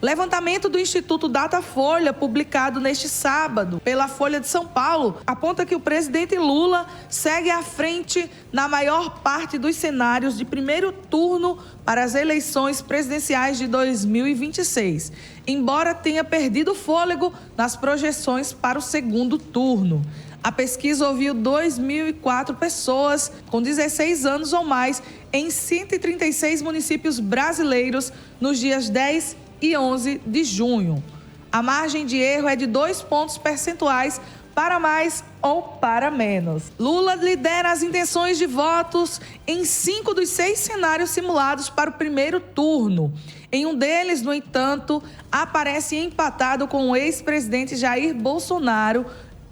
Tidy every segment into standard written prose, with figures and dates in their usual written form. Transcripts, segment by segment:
Levantamento do Instituto Datafolha, publicado neste sábado pela Folha de São Paulo, aponta que o presidente Lula segue à frente na maior parte dos cenários de primeiro turno para as eleições presidenciais de 2026, embora tenha perdido fôlego nas projeções para o segundo turno. A pesquisa ouviu 2.004 pessoas com 16 anos ou mais em 136 municípios brasileiros nos dias 10 e 11 de junho. A margem de erro é de 2 pontos percentuais para mais ou para menos. Lula lidera as intenções de votos em 5 dos 6 cenários simulados para o primeiro turno. Em um deles, no entanto, aparece empatado com o ex-presidente Jair Bolsonaro,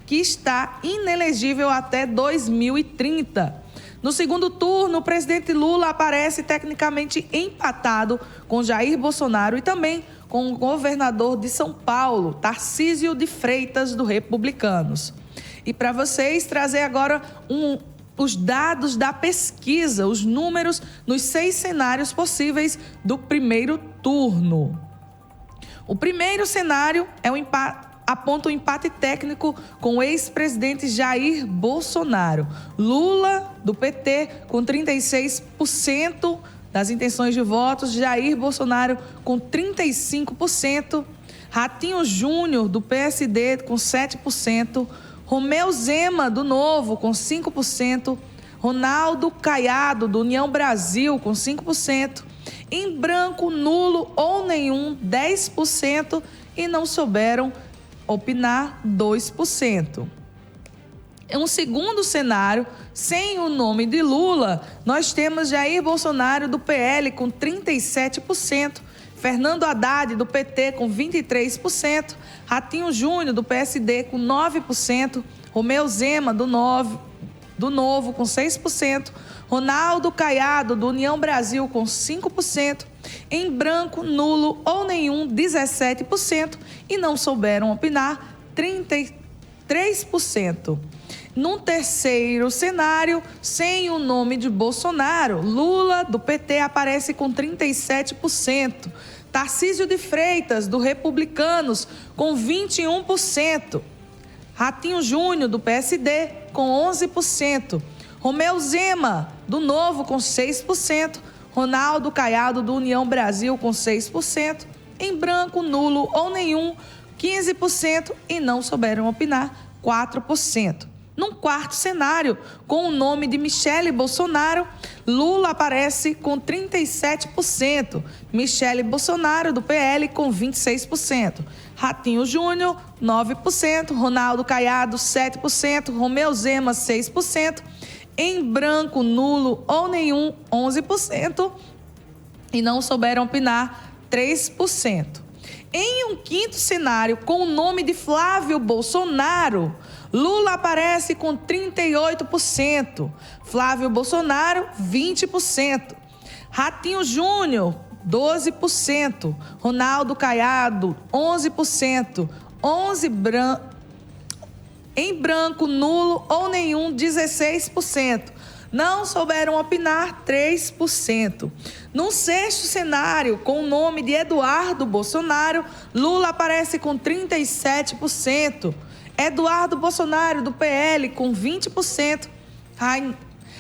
que está inelegível até 2030. No segundo turno, o presidente Lula aparece tecnicamente empatado com Jair Bolsonaro e também com o governador de São Paulo, Tarcísio de Freitas, do Republicanos. E para vocês, trazer agora os dados da pesquisa, os números nos 6 cenários possíveis do primeiro turno. O primeiro cenário é o empate. Aponta um empate técnico com o ex-presidente Jair Bolsonaro. Lula, do PT, com 36% das intenções de votos. Jair Bolsonaro, com 35%. Ratinho Júnior, do PSD, com 7%. Romeu Zema, do Novo, com 5%. Ronaldo Caiado, do União Brasil, com 5%. Em branco, nulo ou nenhum, 10%. E não souberam opinar, 2%. Em um segundo cenário, sem o nome de Lula, nós temos Jair Bolsonaro, do PL, com 37%, Fernando Haddad, do PT, com 23%, Ratinho Júnior, do PSD, com 9%, Romeu Zema, do Novo, com 6%, Ronaldo Caiado, do União Brasil, com 5%, em branco, nulo ou nenhum, 17%, e não souberam opinar, 33%. Num terceiro cenário, sem o nome de Bolsonaro, Lula, do PT, aparece com 37%, Tarcísio de Freitas, do Republicanos, com 21%, Ratinho Júnior, do PSD, com 11%, Romeu Zema, do Novo, com 6%, Ronaldo Caiado, do União Brasil, com 6%, em branco, nulo ou nenhum, 15%, e não souberam opinar, 4%. Num quarto cenário, com o nome de Michele Bolsonaro, Lula aparece com 37%, Michele Bolsonaro, do PL, com 26%, Ratinho Júnior, 9%, Ronaldo Caiado, 7%, Romeu Zema, 6%, em branco, nulo ou nenhum, 11%, e não souberam opinar, 3%. Em um quinto cenário, com o nome de Flávio Bolsonaro, Lula aparece com 38%, Flávio Bolsonaro, 20%, Ratinho Júnior, 12%, Ronaldo Caiado, 11%, em branco, nulo ou nenhum, 16%. Não souberam opinar, 3%. No sexto cenário, com o nome de Eduardo Bolsonaro, Lula aparece com 37%. Eduardo Bolsonaro, do PL, com 20%.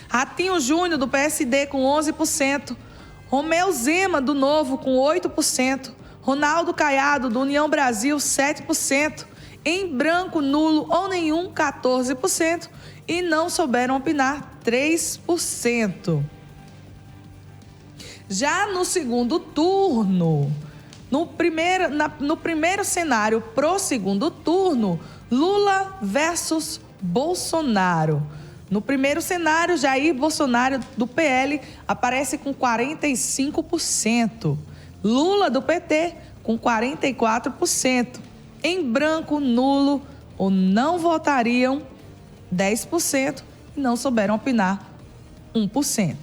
Ratinho Júnior, do PSD, com 11%. Romeu Zema, do Novo, com 8%. Ronaldo Caiado, do União Brasil, 7%. Em branco, nulo ou nenhum, 14%. E não souberam opinar, 3%. Já no segundo turno, no primeiro cenário pro segundo turno, Lula versus Bolsonaro. No primeiro cenário, Jair Bolsonaro, do PL, aparece com 45%. Lula, do PT, com 44%. Em branco, nulo ou não votariam, 10%, e não souberam opinar, 1%.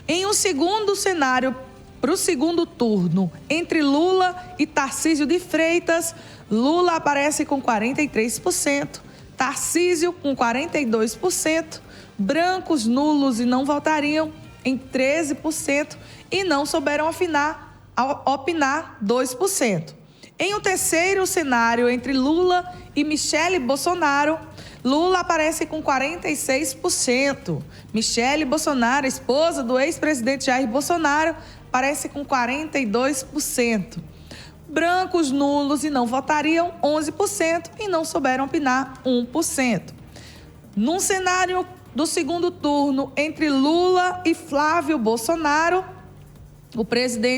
Em um segundo cenário, para o segundo turno, entre Lula e Tarcísio de Freitas, Lula aparece com 43%, Tarcísio com 42%, brancos, nulos e não votariam em 13%, e não souberam opinar, 2%. Em um terceiro cenário, entre Lula e Michele Bolsonaro, Lula aparece com 46%. Michele Bolsonaro, esposa do ex-presidente Jair Bolsonaro, aparece com 42%. Brancos, nulos e não votariam, 11%, e não souberam opinar, 1%. Num cenário do segundo turno, entre Lula e Flávio Bolsonaro,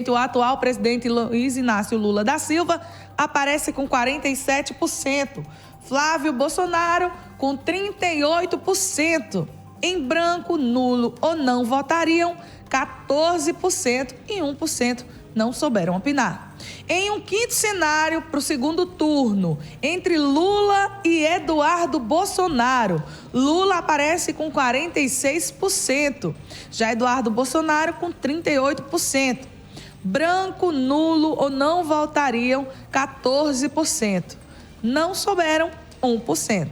o atual presidente Luiz Inácio Lula da Silva aparece com 47%. Flávio Bolsonaro com 38%. Em branco, nulo ou não votariam 14% e 1% não souberam opinar. Em um quinto cenário para o segundo turno, entre Lula e Eduardo Bolsonaro, Lula aparece com 46%, já Eduardo Bolsonaro com 38%. Branco, nulo ou não votariam 14%. Não souberam 1%.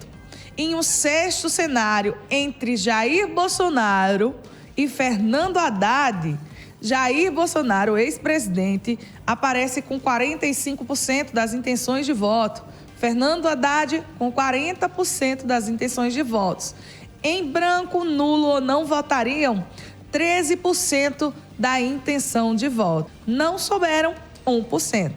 Em um sexto cenário, entre Jair Bolsonaro e Fernando Haddad, Jair Bolsonaro, ex-presidente, aparece com 45% das intenções de voto. Fernando Haddad com 40% das intenções de votos. Em branco, nulo ou não votariam 13% da intenção de voto. Não souberam 1%.